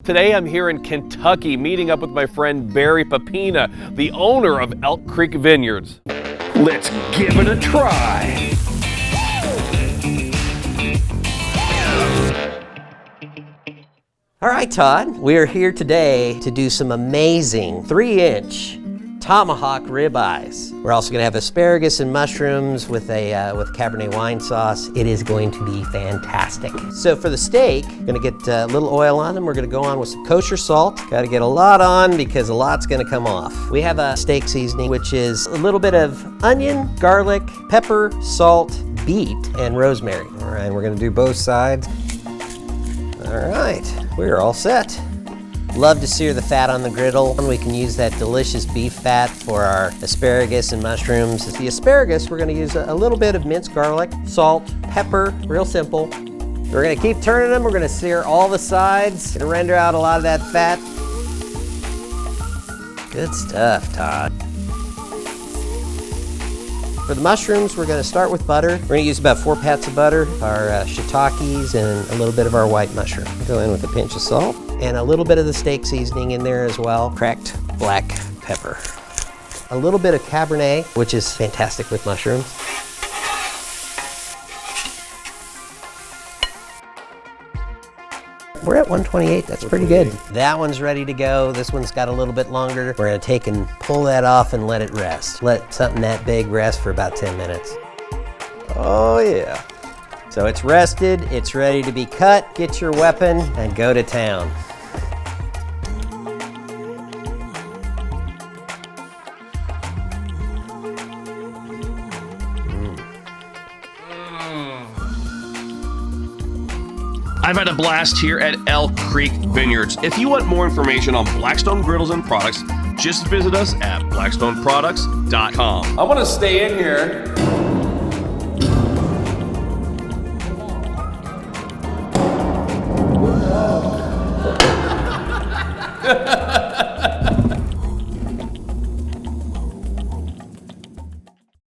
Today I'm here in Kentucky meeting up with my friend Barry Papina, the owner of Elk Creek Vineyards. Let's give it a try. All right, Todd, we are here today to do some amazing 3-inch tomahawk ribeyes. We're also gonna have asparagus and mushrooms with Cabernet wine sauce. It is going to be fantastic. So for the steak, gonna get a little oil on them. We're gonna go on with some kosher salt. Gotta get a lot on because a lot's gonna come off. We have a steak seasoning, which is a little bit of onion, garlic, pepper, salt, beet, and rosemary. All right, we're gonna do both sides. All right, we're all set. Love to sear the fat on the griddle. We can use that delicious beef fat for our asparagus and mushrooms. The asparagus, we're gonna use a little bit of minced garlic, salt, pepper, real simple. We're gonna keep turning them. We're gonna sear all the sides, gonna render out a lot of that fat. Good stuff, Todd. For the mushrooms, we're gonna start with butter. We're gonna use about 4 pats of butter, our shiitakes, and a little bit of our white mushroom. Go in with a pinch of salt and a little bit of the steak seasoning in there as well. Cracked black pepper. A little bit of Cabernet, which is fantastic with mushrooms. We're at 128, that's pretty good. That one's ready to go. This one's got a little bit longer. We're gonna take and pull that off and let it rest. Let something that big rest for about 10 minutes. Oh yeah. So it's rested, it's ready to be cut. Get your weapon and go to town. I've had a blast here at Elk Creek Vineyards. If you want more information on Blackstone Griddles and products, just visit us at blackstoneproducts.com. I want to stay in here.